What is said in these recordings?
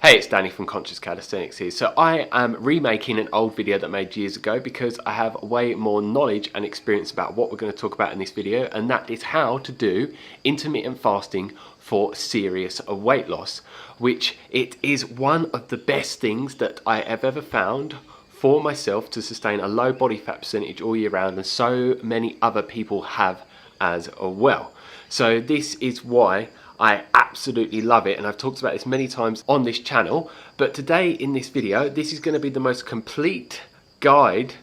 Hey, it's Danny from Conscious Calisthenics here. So I am remaking an old video that I made years ago because I have way more knowledge and experience about what we're going to talk about in this video, and that is how to do intermittent fasting for serious weight loss, which it is one of the best things that I have ever found for myself to sustain a low body fat percentage all year round, and so many other people have as well. So this is why I absolutely love it, and I've talked about this many times on this channel, but today in this video, this is going to be the most complete guide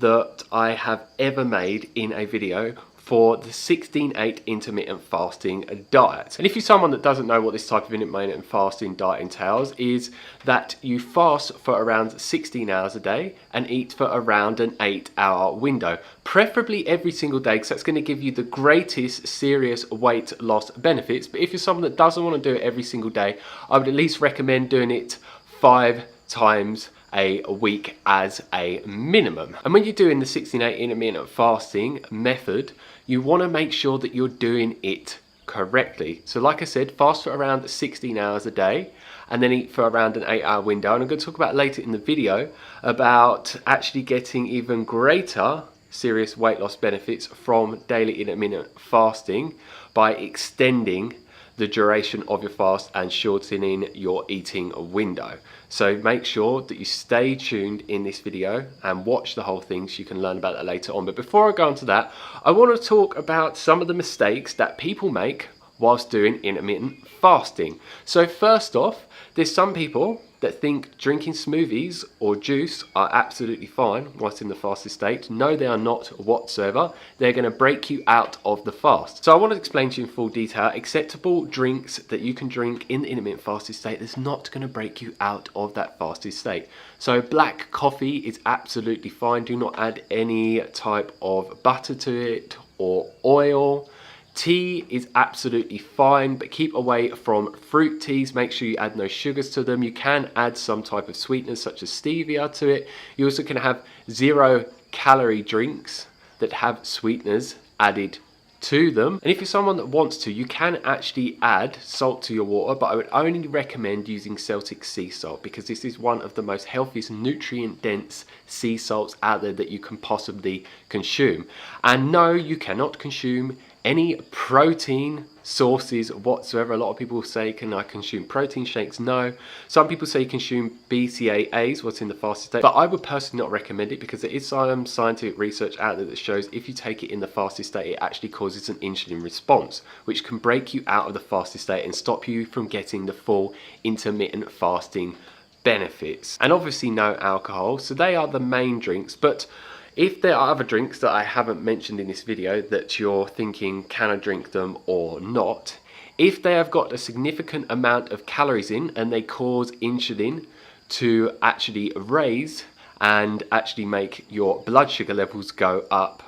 that I have ever made in a video for the 16/8 intermittent fasting diet. And if you're someone that doesn't know what this type of intermittent fasting diet entails, is that you fast for around 16 hours a day and eat for around an 8-hour window, preferably every single day, because that's going to give you the greatest serious weight loss benefits. But if you're someone that doesn't want to do it every single day, I would at least recommend doing it 5 times a week as a minimum. And when you're doing the 16/8 intermittent fasting method, you want to make sure that you're doing it correctly. So like I said, fast for around 16 hours a day and then eat for around an 8-hour window. And I'm going to talk about later in the video about actually getting even greater serious weight loss benefits from daily intermittent fasting by extending the duration of your fast and shortening your eating window. So make sure that you stay tuned in this video and watch the whole thing so you can learn about that later on. But before I go on to that, I want to talk about some of the mistakes that people make whilst doing intermittent fasting. So first off, there's some people that think drinking smoothies or juice are absolutely fine whilst in the fasted state. No, they are not whatsoever. They're going to break you out of the fast. So I want to explain to you in full detail acceptable drinks that you can drink in the intermittent fasted state that's not going to break you out of that fasted state. So black coffee is absolutely fine. Do not add any type of butter to it or oil. Tea is absolutely fine, but keep away from fruit teas. Make sure you add no sugars to them. You can add some type of sweeteners such as stevia to it. You also can have 0-calorie drinks that have sweeteners added to them. And if you're someone that wants to, you can actually add salt to your water, but I would only recommend using Celtic sea salt because this is one of the most healthiest nutrient dense sea salts out there that you can possibly consume. And no, you cannot consume any protein sources whatsoever. A lot of people say, can I consume protein shakes? No. Some people say consume BCAAs, what's in the fasted state, but I would personally not recommend it because there is some scientific research out there that shows if you take it in the fasted state, it actually causes an insulin response, which can break you out of the fasted state and stop you from getting the full intermittent fasting benefits. And obviously no alcohol. So they are the main drinks, but if there are other drinks that I haven't mentioned in this video that you're thinking, can I drink them or not? If they have got a significant amount of calories in and they cause insulin to actually raise and actually make your blood sugar levels go up,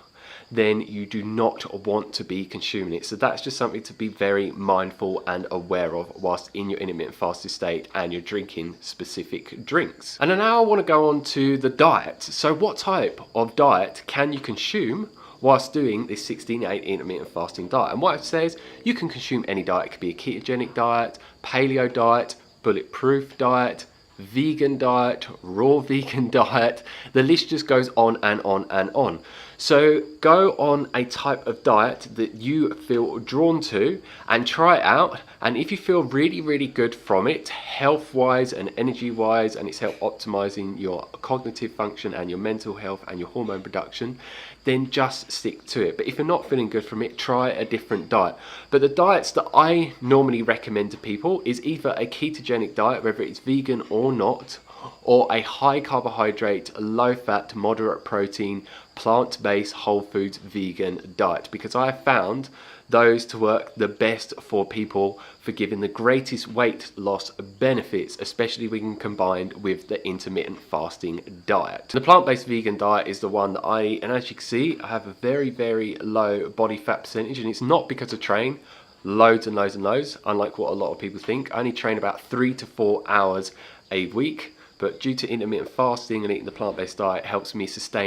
then you do not want to be consuming it. So that's just something to be very mindful and aware of whilst in your intermittent fasted state and you're drinking specific drinks. And now I want to go on to the diet. So what type of diet can you consume whilst doing this 16/8 intermittent fasting diet? And what it says, you can consume any diet. It could be a ketogenic diet, paleo diet, bulletproof diet, vegan diet, raw vegan diet. The list just goes on and on and on. So go on a type of diet that you feel drawn to and try it out. And if you feel really, really good from it, health-wise and energy-wise, and it's help optimizing your cognitive function and your mental health and your hormone production, then just stick to it. But if you're not feeling good from it, try a different diet. But the diets that I normally recommend to people is either a ketogenic diet, whether it's vegan or not, or a high carbohydrate, low fat, moderate protein, plant-based, whole foods, vegan diet, because I have found those to work the best for people for giving the greatest weight loss benefits, especially when combined with the intermittent fasting diet. The plant-based vegan diet is the one that I eat, and as you can see, I have a very, very low body fat percentage, and it's not because I train loads and loads and loads, unlike what a lot of people think. I only train about 3 to 4 hours a week, but due to intermittent fasting and eating the plant-based diet, it helps me sustain